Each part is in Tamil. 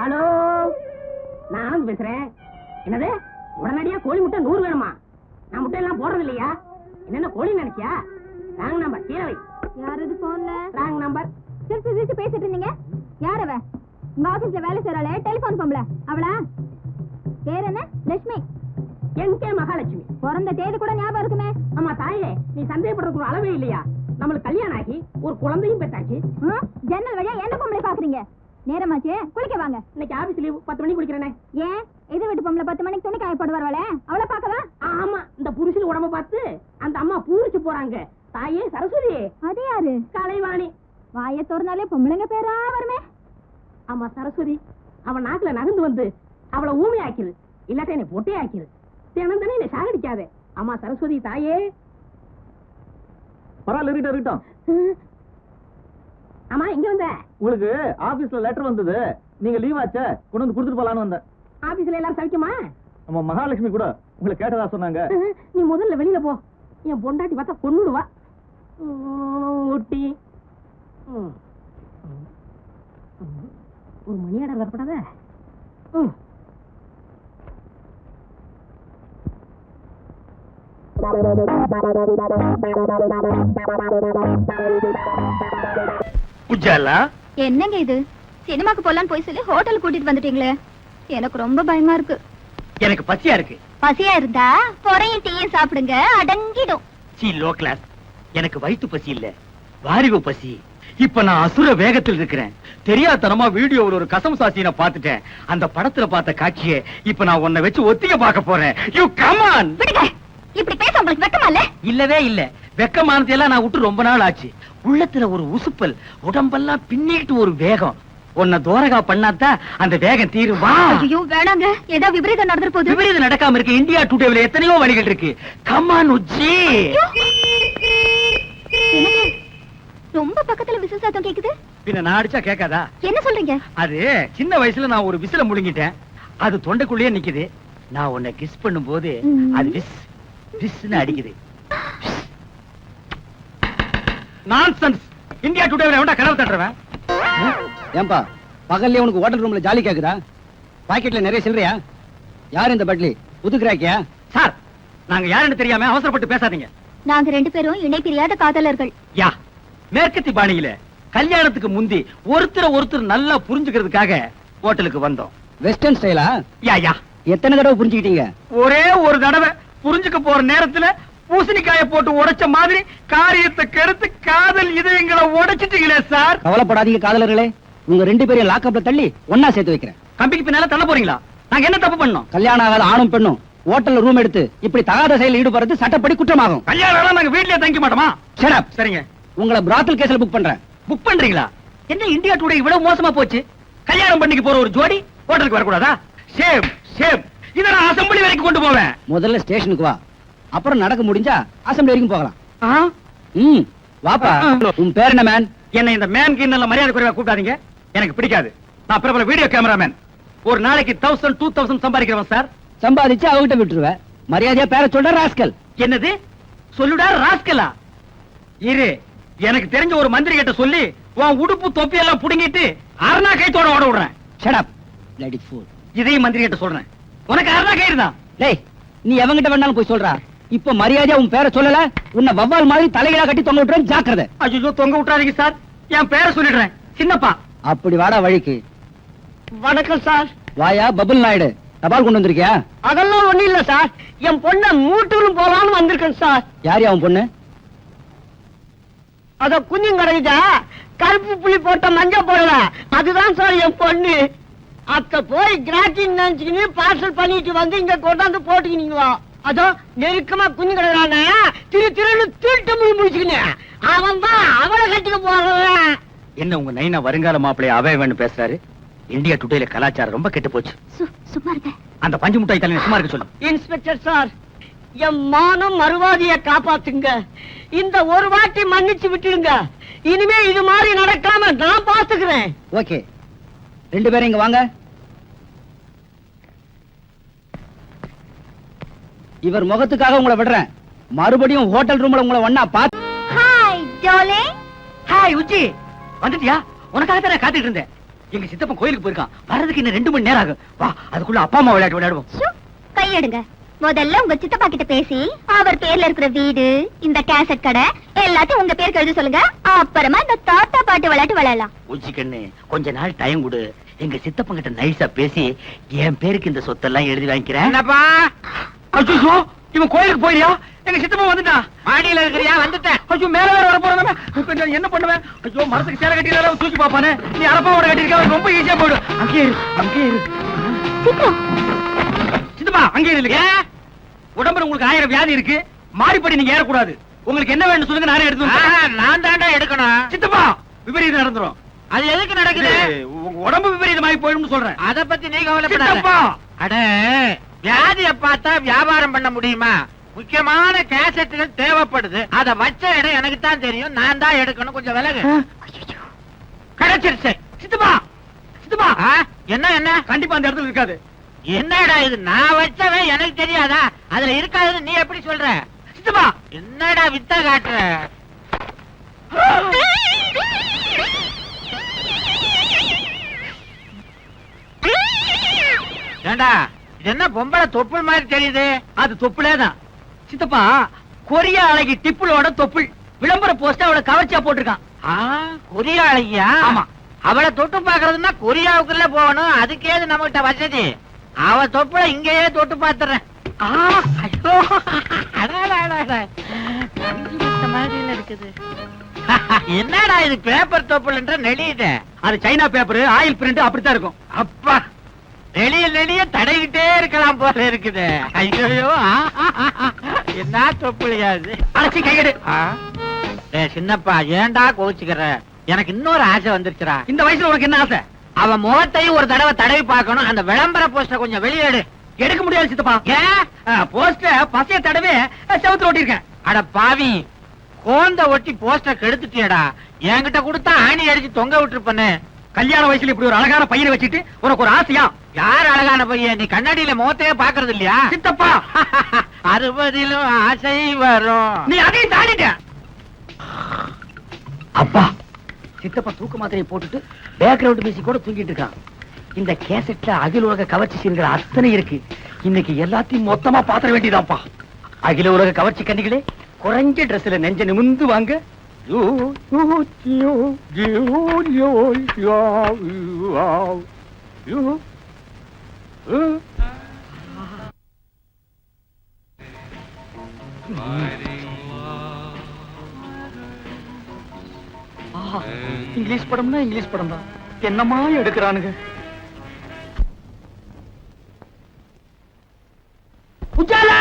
ஹலோ, நான் ஆனந்த் பேசுறேன். என்னது உடனடியா கோழி முட்டை 100 வேணுமா? நான் முட்டை எல்லாம் போடுறது இல்லையா? என்னென்ன கோழி நினைச்சியா? Wrong number. கீழே யார் இது போன்ல? Wrong number. சிரிச்சு சிரிச்சு பேசிட்டு இருந்தீங்க. யார் அவ? உங்க ஆபீஸ்ல வேலை செய்யறாளே டெலிபோன் பொம்பளை அவளா? பேர் என்ன? லட்சுமி. என்கே மகாலட்சுமி. பிறந்த தேதி கூட ஞாபகம் இருக்குமே. ஆமா தாயே, நீ சந்தேகப்படுறதுக்கு ஒரு அளவே இல்லையா? நம்மளுக்கு கல்யாணம் ஆகி ஒரு குழந்தையும் பெற்றாச்சு. ஜன்னல் வழியா என்ன பொம்பளை பாக்குறீங்க? நேரமாச்சு, குளிக்க வாங்க. இன்னைக்கு ஆபீஸ் லீவ், 10 மணிக்கு குளிக்கிறேனே. ஏன் எதிர் வீட்டு பொம்பளை 10 மணிக்கு துணி காய போட்டு வருவாளே, அவளை பாக்கவா? ஆமா, இந்த புருஷன் உடம்ப பார்த்து அந்த அம்மா பூரிச்சு போறாங்க. தாயே சரஸ்வதி. அது யாரு? கலைவாணி. வாயை திறந்தாலே பொம்பளைங்க பேரா வருமே. ஆமா சரஸ்வதி, அவன் நாக்குல நகர்ந்து வந்து அவளை ஊமை ஆக்கிரு, இல்லாட்ட என்னை பொட்டே ஆக்கிரு. தினம் தானே என்னை சாகடிக்காதே. ஆமா சரஸ்வதி தாயே. பரவாயில்ல, இருக்கட்டும். ஆமா, இங்க வந்த உங்களுக்கு ஆபீஸ்ல லெட்டர் வந்தது, நீங்க லீவ் ஆச்சே, கொண்டு வந்து கொடுத்துட்டு போலான்னு வந்தேன். ஆபீஸ்ல எல்லாரும் சவிக்குமா? நம்ம மகாலட்சுமி கூட உங்களை கேட்டதா சொன்னாங்க. நீ முதல்ல வெளியில போ, என் பொண்டாட்டி பார்த்தா கொன்னுடுவா. ஊட்டி ஒரு மணி ஆர்டர் வரப்படாத. என்னங்க இது? சினிமாக்கு போலான்னு போய் சொல்லி ஹோட்டல் கூட்டிட்டு வந்துட்டீங்களே, எனக்கு ரொம்ப பயமா இருக்கு. எனக்கு பசியா இருக்கு. பசியா இருந்தா பொறையும் டீயும் சாப்பிடுங்க, அடங்கிடும். C low class. எனக்கு வயிற்று பசி இல்ல, வாரிவு பசி. இப்ப நான் அசுர வேகத்தில் இருக்கிறேன். தெரியாதனமா வீடியோவில் ஒரு கசம் சாசியை பார்த்துட்டேன். அந்த படத்துல பார்த்த காட்சியை இப்ப நான் உன்னை வச்சு ஒத்திக பார்க்க போறேன். You come on. விடுங்க, இப்படி பேச உங்களுக்கு வெக்கமா இல்ல? இல்லவே இல்ல. வெக்கமானதெல்லாம் நான் விட்டு ரொம்ப நாள் ஆச்சு. உள்ளத்துல ஒரு உசுப்பல், உடம்பெல்லாம் பின்னிட்டு ஒரு வேகம். உன்னை தோரகா பண்ணாதான் அந்த வேகம் தீரும். வா. ஐயோ வேணாங்க, ஏதோ விபரீதம் நடந்துற போகுது. விபரீதம் நடக்காம இருக்கு. இந்தியா டுடேல எத்தனையோ வழிகள் இருக்கு. கம் ஆன் உச்சி. ரொம்ப பக்கத்துல விசில் சத்தம் கேக்குது. பின்ன நான் அடிச்சா கேட்காதா? என்ன சொல்றீங்க? அது சின்ன வயசுல நான் ஒரு விசில முழுங்கிட்டேன், அது தொண்டைக்குள்ளேயே நிக்குது. நான் உன்னை கிஸ் பண்ணும் போது அது விஸ் விஸ்னு அடிக்குது. நான்சென்ஸ். இந்தியா டுடேல எவன்டா கனவு தட்டுறவன்? ஏன்பா பகல்ல உனக்கு ஹோட்டல் ரூம்ல ஜாலி கேக்குதா? பாக்கெட்ல நிறைய சில்லறையா? யார் இந்த பட்லி? புது கிராக்கியா? சார், நாங்க யாருன்னு தெரியாம அவசரப்பட்டு பேசாதீங்க. நாங்க 2 பேரும் இணை பிரியாத காதலர்கள். யா, மேற்கத்தி பாணியில கல்யாணத்துக்கு முந்தி ஒருத்தர் நல்லா புரிஞ்சுக்கிறதுக்காக ஹோட்டலுக்கு வந்தோம். வெஸ்டர்ன் ஸ்டைலா? யா யா. எத்தனை தடவை புரிஞ்சுக்கிட்டீங்க? ஒரே ஒரு தடவை. புரிஞ்சுக்க போற நேரத்துல பூசணிக்காய போட்டு உடைச்ச மாதிரி காரியத்தை கெடுத்து காதல் இதயங்களை உடைச்சிட்டீங்களே சார். கவலைப்படாதீங்க காதலர்களே, உங்க 2 பேரையும் லாக்அப்ல தள்ளி ஒன்னா சேர்த்து வைக்கிறேன். கம்பிக்கு பின்னால தள்ள போறீங்களா? நாங்க என்ன தப்பு பண்ணோம்? கல்யாணம் ஆகாத ஆணும் பெண்ணும் ஹோட்டல்ல ரூம் எடுத்து இப்படி தகாத செயலில் ஈடுபடுறது சட்டப்படி குற்றமாகும். கல்யாணம் நாங்க வீட்லயே தங்க மாட்டோமா? Shut up. சரிங்க. உங்களை பிராத்தல் கேஸ்ல புக் பண்றேன். புக் பண்றீங்களா? என்ன இந்தியா டுடே இவ்வளவு மோசமா போச்சு? கல்யாணம் பண்ணிக்கு போற ஒரு ஜோடி ஹோட்டலுக்கு வரக்கூடாதா? Shame shame. இத நான் அசெம்பிளி வரைக்கும் கொண்டு போவேன். முதல்ல ஸ்டேஷனுக்கு வா, அப்புறம் நடக்க முடிஞ்சா அசெம்பிளி வரைக்கும் போகலாம். வாப்பா. உன் பேர் என்ன மேன்? என்ன இந்த மேன் கிண்ணல மரியாதை குறைவா கூப்பிடாதீங்க, எனக்கு பிடிக்காது. நான் பிரபல வீடியோ கேமராமேன். ஒரு நாளைக்கு 1000 2000 சம்பாதிக்கிறவன் சார். சம்பாதிச்சு அவகிட்ட விட்டுருவேன். மரியாதையா பேர சொல்ற ராஸ்கல். என்னது சொல்லுடா ராஸ்கலா? இரு, எனக்கு தெரிஞ்ச ஒரு மந்திரி கிட்ட சொல்லி உன் உடுப்பு தொப்பி எல்லாம் புடுங்கிட்டு அரணா கைத்தோட ஓட விடுறேன். Shut up lady fool. இதையும் மந்திரி கிட்ட சொல்றேன். உனக்கு அரணா கயிறு தான். டேய், நீ எவங்கிட்ட வேணாலும் போய் சொல்றா. இப்ப மரியாதையா உன் பேரை சொல்லல, உன்னை வவ்வால் மாதிரி தலையில கட்டி தொங்க விட்டுறேன், ஜாக்கிரதை. ஐயோ, தொங்க விட்டுறாதீங்க சார். என் பேரை சொல்லிடுறேன், சின்னப்பா. அப்படி வாடா வழிக்கு. வணக்கம் சார். வாயா பபுல் நாயுடு, தபால் கொண்டு வந்திருக்கியா? அதெல்லாம் ஒண்ணு இல்ல சார், என் பொண்ண மூட்டூரும் போலான்னு வந்திருக்கேன் சார். யார் அவன் பொண்ணு? அத குஞ்சும் கிடைச்சா கருப்பு புள்ளி போட்ட மஞ்ச போடல, அதுதான் சார் என் பொண்ணு. அத்த போய் கிராக்கிங் நினைச்சுக்கின்னு பார்சல் பண்ணிட்டு வந்து இங்க கொண்டாந்து போட்டுக்கினீங்களா? அதோ நெருக்கமா குஞ்சு கிடக்குறான திருன்னு திருட்டு முடி முடிச்சுக்கினேன். அவன் தான் அவளை கட்டிக்க போறவன். என்ன உங்க நைனா வருங்கால மாப்பிள்ளைய அவைவன்னு பேசுறாரு? இந்தியா டுடேல கலாச்சாரம் ரொம்ப கெட்டு போச்சு. சும்மா இருங்க. அந்த பஞ்சு முட்டாய் தலைவன் சும்மா இருக்க சொல்லு. இன்ஸ்பெக்டர் சார், என் மானம் மறுவாதிய காப்பாத்துங்க. இந்த ஒரு வாட்டி மன்னிச்சு விட்டுடுங்க. இனிமே இது மாதிரி நடக்காம நான் பாத்துக்கிறேன். ஓகே, 2 பேரும் இங்க வாங்க. இவர் முகத்துக்காக உங்களை விடுறேன். மறுபடியும் ஹோட்டல் ரூம்ல உங்களை ஒண்ணா பாத்து. Hi darling. ஹாய் உச்சி, வந்துட்டியா? உனக்காக தான் காத்துட்டு இருந்தேன். எங்க சித்தப்பன் கோயிலுக்கு போயிருக்கான். வர்றதுக்கு இன்னும் 2 மணி நேரம் ஆகும். வா, அதுக்குள்ள அப்பா அம்மா விளையாட்டு விளையாடுவோம். கையெடுங்க. முதல்ல உங்க சித்தப்பா கிட்ட பேசி அவர் பேர்ல இருக்கிற வீடு, இந்த கேசட் கடை எல்லாத்தையும் உங்க பேருக்கு எழுத சொல்லுங்க. அப்புறமா இந்த தாத்தா பாட்டு விளையாட்டு விளையாடலாம். உச்சிக்கண்ணு, கொஞ்ச நாள் டைம் கொடு. எங்க சித்தப்பன் கிட்ட நைஸா பேசி என் பேருக்கு இந்த சொத்தெல்லாம் எழுதி வாங்கிக்கிறேன். என்னப்பா? ஐயோ, இவன் கோயிலுக்கு போயிரியா? எங்க சித்தப்பன் வந்துட்டான். மாடியில இருக்கிறியா? வந்துட்டேன். ஐயோ, மேல வேற வர போறானே. இப்ப நான் என்ன பண்ணுவேன்? ஐயோ, மரத்துக்கு சேலை கட்டினால தூக்கி பாப்பானே. நீ அரப்பாவோட கட்டிருக்க, ரொம்ப ஈஸியா போயிடும். அங்கே இரு, அங்கே இரு. சித்தப்பா, அங்கே இல்லைங்க. உடம்புல உங்களுக்கு 1000 வியாதி இருக்கு. மாறிப்படி நீங்க ஏறக்கூடாது. உங்களுக்கு என்ன வேணும் சொல்லுங்க, நானே எடுத்து நான் தாண்டா எடுக்கணும். சித்தப்பா, விபரீதம் நடந்துரும். அது எதுக்கு நடக்குது? உங்க உடம்பு விபரீதமாயி போயிடும் சொல்றேன். அத பத்தி நீ கவலைப்படாத. அட, வியாதிய பார்த்தா வியாபாரம் பண்ண முடியுமா? முக்கியமான கேசட்டுகள் தேவைப்படுது. அத வச்ச இடம் எனக்கு தான் தெரியும். நான் தான் எடுக்கணும். கொஞ்சம் விலகு. கிடைச்சிருச்சு. சித்தப்பா, சித்தப்பா, என்ன என்ன? கண்டிப்பா அந்த இடத்துல இருக்காது. என்னடா இது? நான் வச்சவன் எனக்கு தெரியாதா? அதுல இருக்காதுன்னு நீ எப்படி சொல்ற? சித்தப்பா, என்னடா வித்த காட்டுற? ஏண்டா, இது என்ன பொம்பளை தொப்புள் மாதிரி தெரியுது? அது தொப்புளேதான். சித்தப்பா, கொரியா அழகி டிப்புளோட தொப்புள் விளம்பர போஸ்ட் அவளை கவர்ச்சியா போட்டிருக்கான். கொரியா அழகியா? ஆமா. அவளை தொட்டு பாக்குறதுன்னா கொரியாவுக்குள்ள போகணும். அதுக்கேது நம்ம கிட்ட வசதி. அவ தொப்புல இங்கேயே தொட்டு பாத்துறேன். என்னடா இது? பேப்பர் தொப்புல்ன்ற நெளியுது. அது சைனா பேப்பர், ஆயில் பிரிண்ட் அப்படித்தான் இருக்கும். அப்பா, நெளிய நெளிய தடவிட்டே இருக்கலாம் போல இருக்குது. ஐயோ, என்ன தொப்புளியாது? அழைச்சி கையெடு. சின்னப்பா, ஏன்டா கோச்சுக்கிற? எனக்கு இன்னொரு ஆசை வந்துருச்சுடா. இந்த வயசுல உனக்கு என்ன ஆசை? அவன் முகத்தையும் ஒரு தடவை தடவி பார்க்கணும். அந்த விளம்பர போஸ்டர் கொஞ்சம் வெளியேடு. எடுக்க முடியாது சித்தப்பா. ஏன்? போஸ்டர் பசைய தடவை செவுத்துல ஓட்டிருக்கேன். அட பாவி, கோந்த ஒட்டி போஸ்டர் கெடுத்துட்டியடா. என்கிட்ட கொடுத்தா ஆணி அடிச்சு தொங்க விட்டுருப்பனே. கல்யாண வயசுல இப்படி ஒரு அழகான பையனை வச்சுட்டு உனக்கு ஒரு ஆசையா? யார் அழகான பையன்? நீ கண்ணாடியில முகத்தையே பாக்குறது இல்லையா? சித்தப்பா, 60லும் ஆசை வரும். நீ அதையும் தாண்டிட்ட. அப்பா, சித்தப்பா தூக்க மாத்திரையை போட்டுட்டு பேக்ரவுண்ட் மியூசிக் கூட தூங்கிட்டு இருக்கான். இந்த கேசட்ல அகில உலக கவர்ச்சி சீன்கள் அத்தனை இருக்கு. இன்னைக்கு எல்லாத்தையும் மொத்தமா பாத்திர வேண்டியதாப்பா. அகில உலக கவர்ச்சி கண்ணிகளே, குறைஞ்ச ட்ரெஸ்ல நெஞ்ச நிமிந்து வாங்க. இங்கிலீஷ் படம்னா இங்கிலீஷ் படம் தான். என்னமா எடுக்கிறானுங்க? உஜாலா!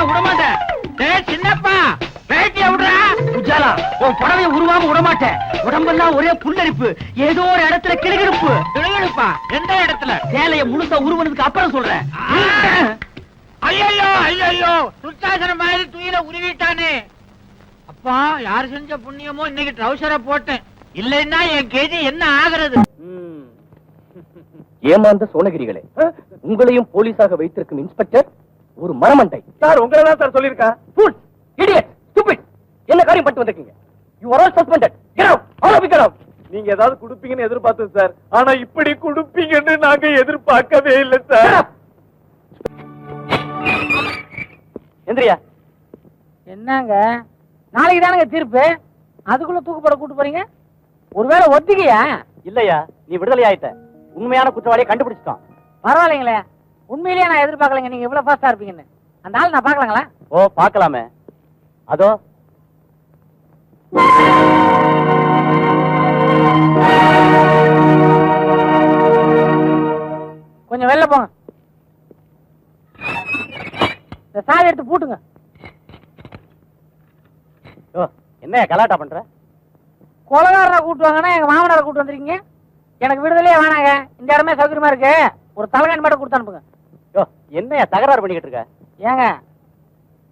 விடமாட்டேன். சின்னப்பா, பேட்டிய விடுறா. உஜாலா, உன் புடவைய உருவாம விடமாட்டேன். உடம்பெல்லாம் ஒரே புல்லரிப்பு, ஏதோ ஒரு இடத்துல கிளுகிழுப்பு. கிளுகிழுப்பா? எந்த இடத்துல? சேலைய முழுசா உருவனதுக்கு அப்புறம் சொல்றேன். ஐயோ ஐயோ, துர்சாசனம் மாதிரி துயில உருவிட்டானே. அப்பா, யார் செஞ்ச புண்ணியமோ இன்னைக்கு ட்ரௌசரை போட்டேன். இல்லைன்னா என் கேஜி என்ன ஆகிறது? ஏமாந்த சோனகிரிகளே, உங்களையும் போலீஸாக வைத்திருக்கும் இன்ஸ்பெக்டர் ஒரு மரமண்டை. சார், உங்களை தான் சார் சொல்லியிருக்கேன். Fool, idiot, stupid. என்ன காரியம் பண்ணிட்டு வந்திருக்கீங்க? You are all suspended. Get out. All of you get out. நீங்க ஏதாவது குடுப்பீங்கன்னு எதிர்பார்த்தோம் சார். ஆனா இப்படி குடுப்பீங்கன்னு நாங்க எதிர்பார்க்கவே இல்லை சார். எந்திரியா. என்னங்க, நாளைக்கு தானங்க தீர்ப்பு. அதுக்குள்ள தூக்குப்பட கூட்டு போறீங்க? ஒருவேளை ஒத்திக்கையா? இல்லையா, நீ விடுதலை ஆயிட்ட. உண்மையான குற்றவாளியை கண்டுபிடிச்சிட்டான். பரவாயில்லைங்களே, உண்மையிலேயே நான் எதிர்பார்க்கலைங்க நீங்க இவ்வளவு ஃபாஸ்டா இருப்பீங்கன்னு. அந்த ஆள் நான் பாக்கலாங்களா? ஓ, பார்க்கலாமே. அதோ கொஞ்சம் வெளில போங்க. இந்த சாவி எடுத்து பூட்டுங்க. என்ன கலாட்டா பண்ற? கொலகாரனை கூட்டு வாங்கன்னா எங்க மாமனாரை கூட்டு வந்திருக்கீங்க. எனக்கு விடுதலையே வேணாங்க. இந்த இடமே சௌகரியமா இருக்கு. ஒரு தலைகாணி மட்டும் கொடுத்து அனுப்புங்க. என்னையா தகராறு பண்ணிக்கிட்டு இருக்க? ஏங்க,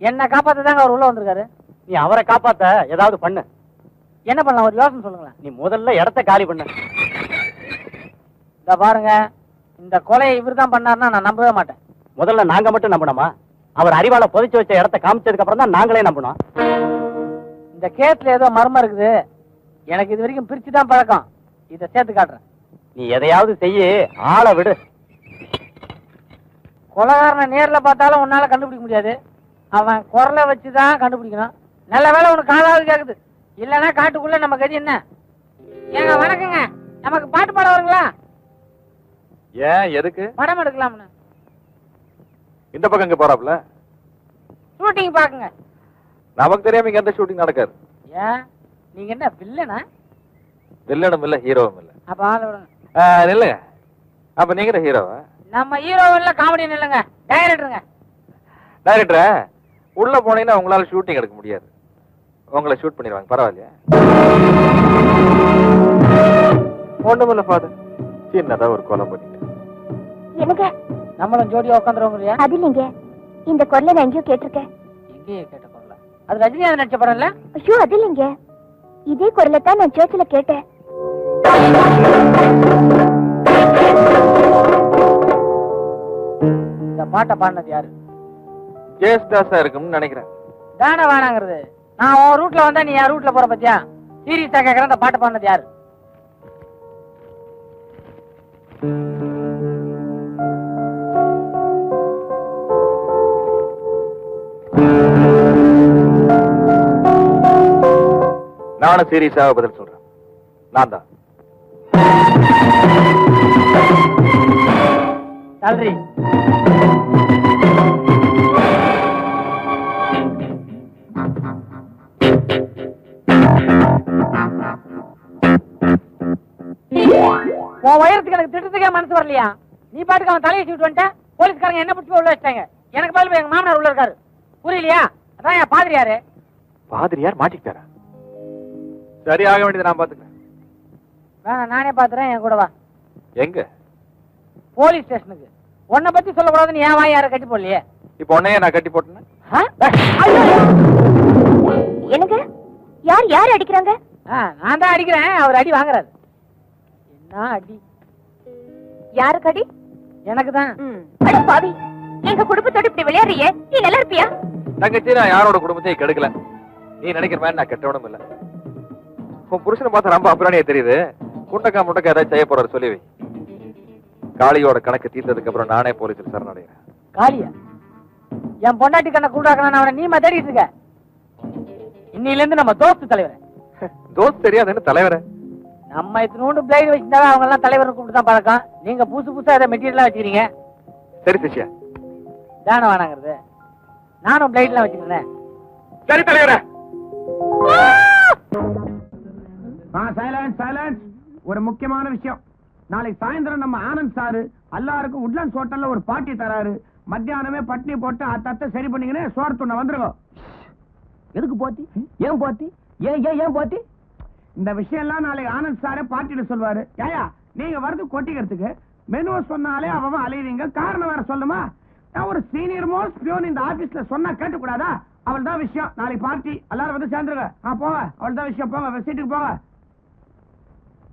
என்ன காப்பாத்த தாங்க அவர் உள்ள வந்திருக்காரு. நீ அவரை காப்பாத்த ஏதாவது பண்ணு. என்ன பண்ணலாம், ஒரு யோசனை சொல்லுங்களேன். நீ முதல்ல இடத்த காலி பண்ணு. இந்த பாருங்க, இந்த கொலையை இவர் தான் பண்ணாருன்னா நான் நம்பவே மாட்டேன். முதல்ல நாங்க மட்டும் நம்பணுமா? அவர் அறிவால புதைச்சு வச்ச இடத்த காமிச்சதுக்கு அப்புறம் தான் நாங்களே நம்பணும். இந்த கேஸ்ல ஏதோ மர்மம் இருக்குது. எனக்கு இது வரைக்கும் பிரிச்சு தான் பழக்கம். இத சேர்த்து காட்டுறேன். நீ எதையாவது செய்ய, ஆளை விடு. கொலகாரனை நேர்ல பார்த்தாலும் உன்னால கண்டுபிடிக்க முடியாது. அவன் குரலை வச்சுதான் கண்டுபிடிக்கணும். நல்ல வேளை உனக்கு காதாவது கேக்குது. இல்லன்னா காட்டுக்குள்ள நம்ம கதி என்ன? ஏங்க வணக்கங்க, நமக்கு பாட்டு பாட வருங்களா? ஏன் எதுக்கு? படம் எடுக்கலாம்னு. இந்த பக்கம் இங்க போறாப்ல ஷூட்டிங் பாக்குங்க. நமக்கு தெரியாம இங்க எந்த ஷூட்டிங் நடக்காது. ஏன் நீங்க என்ன வில்லனா? வில்லனும் இல்ல, ஹீரோவும் இல்ல. அப்ப ஆள விடுங்க. இல்ல, அப்ப நீங்க ஹீரோவா? நம்ம ஹீரோ இல்ல, காமெடி இல்லங்க, டைரக்டருங்க. டைரக்டரா? உள்ள போனீங்கன்னா உங்களால ஷூட்டிங் எடுக்க முடியாது. உங்களை ஷூட் பண்ணிடுவாங்க. பரவாயில்லையா? ஒண்ணுமில்ல ஃபாதர், சின்னதா ஒரு கொலை பண்ணிட்டேன். எனக்கு நம்மளும் ஜோடியா உட்காந்துருவோங்க. அது இல்லைங்க, இந்த குரலை நான் எங்கேயோ கேட்டிருக்கேன். எங்கேயே கேட்ட குரல? அது ரஜினிகாந்த் நடிச்ச படம் இல்ல? ஐயோ அது இல்லைங்க, இதே குரலை தான் நான் சர்ச்சில் கேட்டேன். இந்த பாட்டை பாடினது யாரு? ஜேஸ்தாஸா இருக்கும்னு நினைக்கிறேன். தானே வேணாங்கிறது. நான் உன் ரூட்ல வந்தா நீ யார் ரூட்ல போற பத்தியா? சீரியஸா கேக்குறேன், இந்த பாட்டு பாடினது யாரு? நானும் சீரியஸாக பதில் சொல்றேன். நான் தான். salary. உன் உயரத்துக்கு எனக்கு திட்டத்துக்கே மனசு வரலையா? நீ பாட்டுக்கு அவன் தலையை சீட்டு வந்துட்ட. போலீஸ்காரங்க என்ன பிடிச்சி உள்ள வச்சிட்டாங்க. எனக்கு பதில் எங்க மாமனார் உள்ள இருக்காரு. புரியலையா? அதான் என் பாதிரியாரு. பாதிரியார் மாட்டிக்கிட்டாரா? சரி, ஆக வேண்டியது நான் பாத்துக்கிறேன். வேணாம், நானே பாத்துறேன். என் கூட வா. எங்க? போலீஸ் ஸ்டேஷனுக்கு. உன்னை பத்தி சொல்லக்கூடாதுன்னு ஏன் வாய் யார கட்டி போடலையே? இப்ப உன்னையே நான் கட்டி போட்டேன். எனக்கு யார் யார் அடிக்கிறாங்க? நான் தான் அடிக்கிறேன். அவர் அடி வாங்குறாரு. என்ன அடி? யாருக்கு அடி? எனக்கு தான். அட பாவி, எங்க குடும்பத்தோட இப்படி விளையாடுறியே, நீ நல்லா இருப்பியா? தங்கச்சி, நான் யாரோட குடும்பத்தையும் கெடுக்கல. நீ நினைக்கிற மாதிரி நான் கெட்டவனும் இல்ல. உன் புருஷனை பார்த்தா ரொம்ப அப்புறானே தெரியுது. முண்டக்கா ஏதாவது செய்ய போறாரு சொல்லி வை. காளியோட கணக்கு தீர்த்ததுக்கு அப்புறம் நானே போலீஸில் சரணடைகிறேன். காளியா? என் பொண்டாட்டி கண்ணை கூடாக்கணும் அவனை நீ தேடிட்டு இருக்க. இன்னில இருந்து நம்ம தோஸ்து தலைவர். தோஸ்து தெரியாதுன்னு தலைவர. நம்ம இத்தனோண்டு பிளைடு வச்சிருந்தா அவங்க எல்லாம் தலைவர் கூப்பிட்டு தான் பழக்கம். நீங்க புதுசா ஏதாவது மெட்டீரியலா வச்சுக்கிறீங்க. சரி சிஷ்யா, தானே வேணாங்கிறது. நானும் பிளைட் எல்லாம் வச்சுக்கிறேன். சரி தலைவர. சைலன்ஸ். ஒரு முக்கியமான விஷயம். நாளைக்கு சாயந்தரம் நம்ம ஆனந்த் சாரு எல்லாருக்கும் உட்லண்ட்ஸ் ஹோட்டல்ல ஒரு பார்ட்டி தராரு. மத்தியானமே பட்னி போட்டு அத்தத்தை சரி பண்ணீங்கன்னு சோறு துண்ண வந்துருக்கோம். எதுக்கு போட்டி? ஏன் போட்டி? ஏன் போட்டி? இந்த விஷயம் எல்லாம் நாளைக்கு ஆனந்த் சாரே பார்ட்டியில சொல்வாரு. ஏயா நீங்க வருது கொட்டிக்கிறதுக்கு மெனுவை சொன்னாலே அவன் அலைவீங்க. காரணம் வேற சொல்லுமா? நான் ஒரு சீனியர் மோஸ்ட் பியூன் இந்த ஆபீஸ்ல சொன்னா கேட்டுக்கூடாதா? அவள் தான் விஷயம். நாளைக்கு பார்ட்டி எல்லாரும் வந்து சேர்ந்துருங்க. போங்க, அவள் தான் விஷயம். போங்க, சீட்டுக்கு போங்க.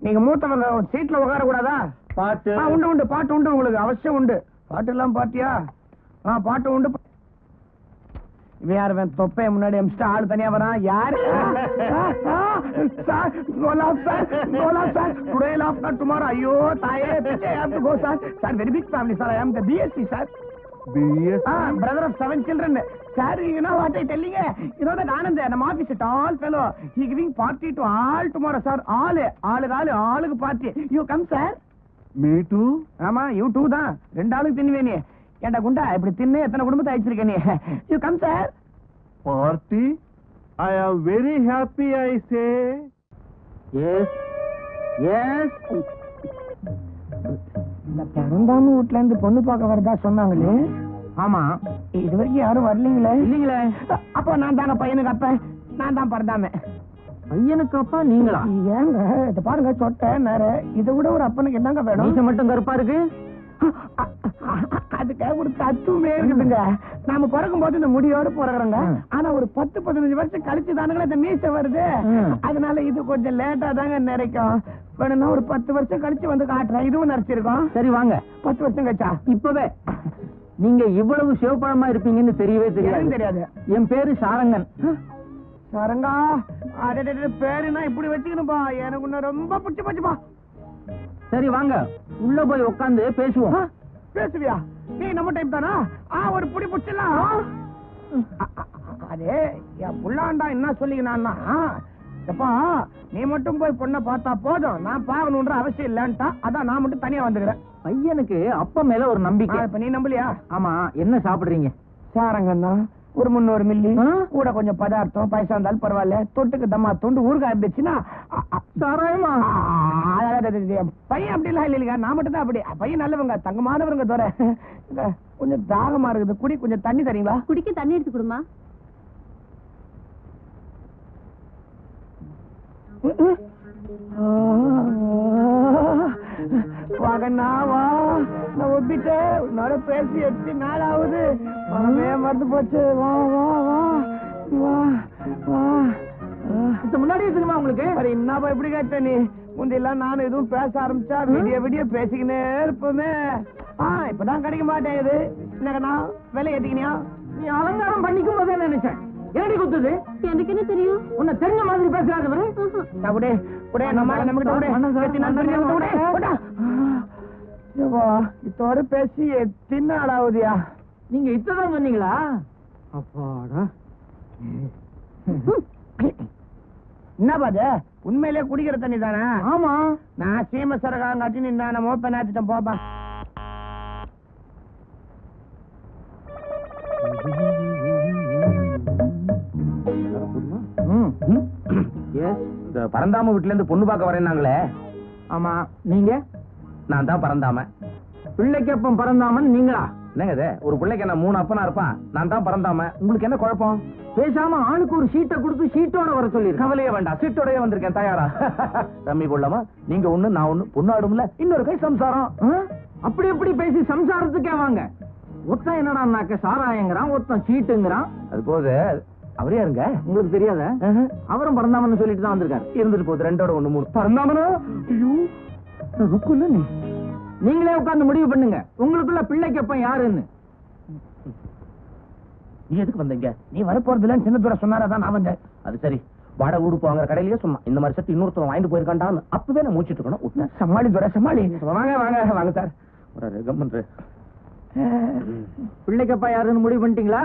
நீங்க மூத்தவங்க சீட்ல உட்கார கூடாதா? பாட்டு உண்டு. பாட்டு உண்டு, உங்களுக்கு அவசியம் உண்டு. பாட்டு எல்லாம் பாட்டியா? பாட்டு உண்டு. இவன் யாரு? தொப்பைய முன்னாடி அமிச்சிட்டு ஆள் தனியா வரான். யாரு? டுமாரோ. ஐயோ தாயே, sir very big family sir. I am the BSc sir. brother of 7 children. Sir, you know what I telling you? You know that Anand, our office, a tall fellow. He giving party to all tomorrow, sir. All party. You come, sir? Me too. Ama, you too da. Rendalu tinnuve nee. Enda gunda ipdi tinne ethana kudumbatha aichirukke nee. You come, sir? Party? I am very happy, I say. Yes. இந்த பிறந்தாம வீட்டுல இருந்து பொண்ணு பார்க்க வரதா சொன்னாங்களே. ஆமா, இது வரைக்கும் யாரும் வரலீங்களே. இல்லீங்களே. அப்ப நான் தாங்க பையனுக்கு அப்ப. நான் தான் பிறந்தாம. பையனுக்கு அப்பா நீங்களா? ஏங்க இத பாருங்க, சொட்ட நேர. இதை விட ஒரு அப்பனுக்கு என்னங்க வேணும்? மீசை மட்டும் கருப்பா இருக்கு. அதுக்காக ஒரு தத்துவமே இருக்குதுங்க. நாம பிறக்கும் போது இந்த முடியோடு பிறகுறோங்க. ஆனா ஒரு 10-15 வருஷம் கழிச்சு தானுங்களா இந்த மீசை வருது. அதனால இது கொஞ்சம் லேட்டா தாங்க நிறைக்கும். வேணும்னா ஒரு 10 வருஷம் கழிச்சு வந்து காட்டுறேன். இதுவும் நரைச்சிருக்கோம். சரி வாங்க. 10 வருஷம் கழிச்சா? இப்பவே. நீங்க இவ்வளவு சிவப்பழமா இருப்பீங்கன்னு தெரியவே தெரியாது. என் பேரு சாரங்கன். சாரங்கா? பேருனா இப்படி வச்சுக்கணும்பா. எனக்கு உன்ன ரொம்ப பிடிச்சு போச்சுப்பா. சரி வாங்க உள்ள போய் உட்காந்து பேசுவோம். பேசுவியா? நீ நம்ம டைம் தானா? ஒரு புடி புடிச்சலாம். அதே என் புள்ளாண்டா என்ன சொல்லிக்கினான்னா, எப்பா நீ மட்டும் போய் பொண்ணை பார்த்தா போதும், நான் பாக்கணும்ன்ற அவசியம் இல்லன்ட்டா. அதான் நான் மட்டும் தனியா வந்துக்கிறேன். பையனுக்கு அப்பா மேல ஒரு நம்பிக்கை. இப்ப நீ நம்பலையா? ஆமா, என்ன சாப்பிடுறீங்க? சாரங்கண்ணா ஒரு 300 மில்லி கூட கொஞ்சம் பதார்த்தம் பைசா இருந்தாலும் பரவாயில்ல. தொட்டுக்கு தம்மா தொண்டு ஊறுகாய் இருந்துச்சுன்னா சாராயமா? பையன் அப்படி எல்லாம் இல்லைங்க, நான் மட்டும் தான் அப்படி. பையன் நல்லவங்க, தங்கமானவருங்க தோற. கொஞ்சம் தாகமா இருக்குது, குடி கொஞ்சம் தண்ணி தரீங்களா? குடிக்க தண்ணி எடுத்து கொடுமா. வாங்கண்ணா வா, நான் ஒப்பிட்டேன். உன்னோட பேசி 8 நாள் ஆகுது, மனமே மறந்து போச்சு. வா வா வா வா வா. முன்னாடியே தெரியுமா உங்களுக்கு? என்னப்பா இப்படி கேட்ட நீ? முந்தையெல்லாம் நானும் எதுவும் பேச ஆரம்பிச்சா விடிய விடிய பேசிக்கினே இருப்போமே. இப்பதான் கிடைக்க மாட்டேங்குது. என்னக்கண்ணா விலை ஏத்திக்கினியா? நீ அலங்காரம் பண்ணிக்கும் போதே நினைச்சேன். என்னடி குத்துது? எனக்கு என்ன தெரியும்? உன்னை தெரிஞ்ச மாதிரி பேசுறாரு. இதோட பேசி 8 நாள் ஆகுதியா? நீங்க இத்ததான் சொன்னீங்களா? அப்பாடா. என்ன பாது உண்மையிலே குடிக்கிற தண்ணி தானே? ஆமா. நான் சீம சரகாங்காட்டி நின்னமோ பெண்ணாத்திட்டேன். போப்பா. இந்த பரந்தாம வீட்டுல இருந்து பொண்ணு பார்க்க வரேன்னாங்களே. ஆமா, நீங்க? நான் தான் பரந்தாம. பிள்ளைக்கு அப்பம் பரந்தாமன் நீங்களா? என்னங்க இது, ஒரு பிள்ளைக்கு என்ன 3 அப்பனா இருப்பான். நான் தான் பரந்தாம. உங்களுக்கு என்ன குழப்பம்? பேசாம ஆளுக்கு ஒரு சீட்டை கொடுத்து சீட்டோட வர சொல்லி. கவலையே வேண்டாம், சீட்டோடய வந்திருக்கேன். தயாரா? தம்பி கொள்ளமா, நீங்க ஒண்ணு நான் ஒண்ணு. பொண்ணாடும்ல, இன்னொரு கை சம்சாரம். அப்படி எப்படி பேசி சம்சாரத்துக்கே வாங்க. ஒருத்தன் என்னடான்னாக்க சாராயங்கிறான், ஒருத்தன் சீட்டுங்கிறான். அது போது அவரே இருங்க, உங்களுக்கு தெரியாத? அவரும் பரந்தாமன்னு சொல்லிட்டு தான் வந்திருக்காரு. இருந்துட்டு போகுது, 2ஓட 1 3. பரந்தாமனா? ஐயோ ருக்குல்ல. நீங்களே உட்கார்ந்து முடிவு பண்ணுங்க, உங்களுக்குள்ள பிள்ளைக்கு அப்ப யாருன்னு. நீ எதுக்கு வந்தீங்க? நீ வரப்போறது இல்லன்னு சின்னத்தோட சொன்னாரதான் நான் வந்தேன். அது சரி, வாடகை உடுப்பு வாங்குற கடையிலேயே சொன்னான் இந்த மாதிரி சட்டு இன்னொருத்தர் வாங்கிட்டு போயிருக்காண்டான்னு. அப்பவே நான் மூச்சிட்டு இருக்கணும். சமாளி துறை சமாளி. வாங்க வாங்க வாங்க சார். ஒரு கம்மன்று பிள்ளைக்கு அப்பா யாருன்னு முடிவு பண்ணிட்டீங்களா?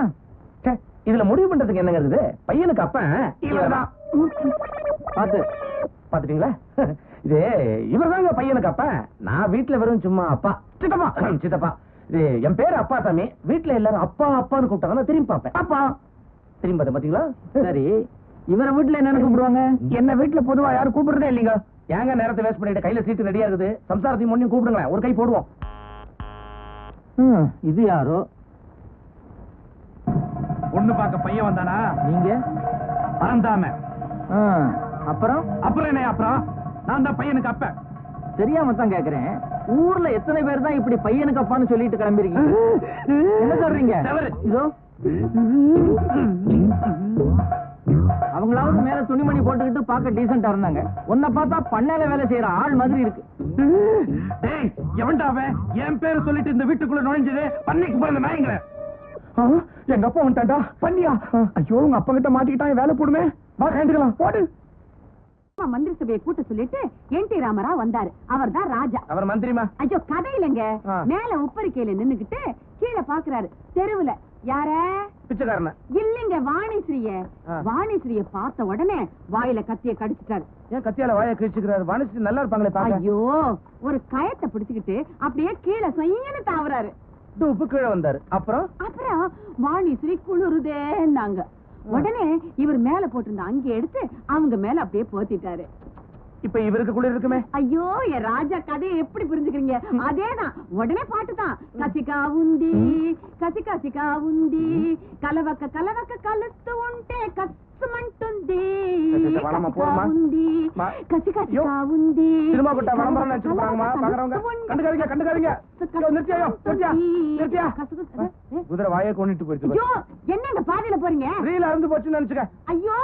இதுல முடிவு பண்றதுக்கு என்னங்க இருக்குது? பையனுக்கு அப்ப இவர்தான். பாத்துட்டீங்களா? இது இவர்தாங்க பையனுக்கு அப்ப. நான் வீட்டுல வெறும் சும்மா அப்பா சித்தப்பா சித்தப்பா. இது என் பேரு அப்பா சாமி. வீட்டுல எல்லாரும் அப்பா அப்பான்னு கூப்பிட்டாங்க, திரும்பி பாப்பேன். அப்பா திரும்பி பார்த்தேன். பாத்தீங்களா? சரி, இவரை வீட்டுல என்னன்னு கூப்பிடுவாங்க? என்ன வீட்டுல பொதுவா யாரும் கூப்பிடுறதே இல்லைங்க. ஏங்க நேரத்தை வேஸ்ட் பண்ணிட்டு, கையில சீட்டு ரெடியா இருக்குது. சம்சாரத்தையும் முன்னையும் கூப்பிடுங்களேன், ஒரு கை போடுவோம். இது யாரோ? பொண்ணு பார்க்க பையன் வந்தானா? நீங்க? பரந்தாம. அப்புறம் என்ன? அப்புறம் நான் தான் பையனுக்கு அப்ப. தெரியாம தான் கேக்குறேன். ஊர்ல எத்தனை பேர் தான் இப்படி பையனுக்கு அப்பான்னு சொல்லிட்டு கிளம்பிருக்கீங்க? என்ன சொல்றீங்க? இதோ அவங்களாவது மேல துணிமணி போட்டுக்கிட்டு பார்க்க டீசென்டா இருந்தாங்க. உன்னை பார்த்தா பண்ணையில வேலை செய்யற ஆள் மாதிரி இருக்கு. எவன்டாவே என் பேரு சொல்லிட்டு இந்த வீட்டுக்குள்ள நுழைஞ்சது? பண்ணிக்கு போய் நாயங்கள. எங்க அப்பா வந்துட்டாண்டா. பண்ணியா? ஐயோ, உங்க அப்பா கிட்ட மாட்டிக்கிட்டான், வேலை போடுமே. வா கேந்துக்கலாம், போடு. மந்திரி சபையை கூட்ட சொல்லிட்டு என்.டி. ராமராவ் வந்தாரு. அவர் தான் ராஜா. அவர் மந்திரிமா? ஐயோ கதை இல்லைங்க. மேல உப்பரிக்கையில நின்னுகிட்டு கீழே பாக்குறாரு. தெருவுல யார? பிச்சைக்காரன இல்லைங்க, வாணிஸ்ரீய. வாணிஸ்ரீய பார்த்த உடனே வாயில கத்திய கடிச்சிட்டாரு. ஏன் கத்தியால வாயை கிழிச்சுக்கிறாரு? வாணிஸ்ரீ நல்லா இருப்பாங்களே பாக்க. ஐயோ, ஒரு கயத்தை பிடிச்சுக்கிட்டு அப்படியே கீழே சொய்யன்னு தாவறாரு. உப்பு கீழே வந்தாரு. அப்புறம் வாணிஸ்ரீ குளிருதேன்னாங்க. உடனே இவர் மேல போட்டிருந்த அங்க எடுத்து அவங்க மேல அப்படியே போத்திட்டாரு. இப்ப இவருக்கு குளிர் இருக்குமே. ஐயோ, என் ராஜா கதையை எப்படி புரிஞ்சுக்கிறீங்க? அதேதான், உடனே பாட்டுதான். கசிகா உந்தி கசிகா உந்தி கலவக்க கலவக்க கலுத்து உண்டே கசுமண்టుంది உந்தி கசிகா உந்தி. சினிமா கொட்டா விளம்பரம் நினைச்சுக்கிறாங்கம்மா பாக்குறவங்க. கண்டுக்காதீங்க கண்டுக்காதீங்க. குதிரை வாயை கொண்டுட்டு போயிடுச்சு. ஐயோ, என்னங்க பாதியில போறீங்க? ரீல இருந்து போச்சுன்னு நினைச்சுக்க. ஐயோ,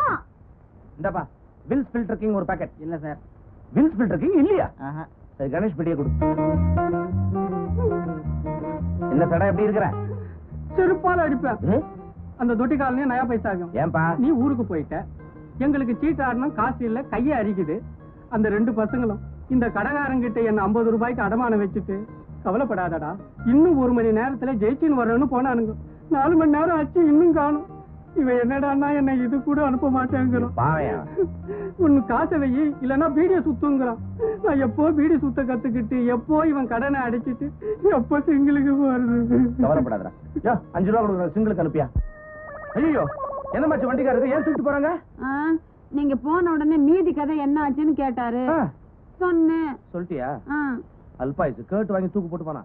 இந்தப்பா வில்ஸ் ஃபில்டர் கிங் ஒரு பாக்கெட். இல்ல சார். வில்ஸ் ஃபில்டர் கிங் இல்லையா? சரி, கணேஷ் பெட்டியை கொடு. என்ன சடா எப்படி இருக்கிற? செருப்பால அடிப்பேன். அந்த தொட்டி காலனே நயா பைசா ஆகும். ஏன்பா? நீ ஊருக்கு போயிட்ட, எங்களுக்கு சீட்டு ஆடணும், காசு இல்ல, கையை அரிக்குது. அந்த 2 பசங்களும் இந்த கடகாரங்கிட்ட என்ன 50 ரூபாய்க்கு அடமானம் வச்சுட்டு கவலைப்படாதடா, இன்னும் 1 மணி நேரத்துல ஜெயிச்சின்னு வரணும்னு போனானுங்க. 4 மணி நேரம் ஆச்சு, இன்னும் காணும். இவன் என்னடான்னா என்ன இது கூட அனுப்ப மாட்டேங்கிறான். ஒன்னு காசை வை, இல்லன்னா பீடிய சுத்துங்கிறான். நான் எப்போ பீடி சுத்த கத்துக்கிட்டு, எப்போ இவன் கடனை அடிச்சிட்டு, எப்போ சிங்கிளுக்கு போறது. கவலைப்படாதடா. 5 ரூபா கொடுக்குற சிங்கிளுக்கு அனுப்பியா? ஐயோ, என்ன மாச்சு வண்டிக்காரருக்கு ஏன் தூக்கிட்டு போறாங்க? நீங்க போன உடனே மீதி கதை என்ன ஆச்சுன்னு கேட்டாரு. சொன்னேன். சொல்லிட்டியா? அல்பாயுசு கேட்டு வாங்கி தூக்கு போட்டு போனா.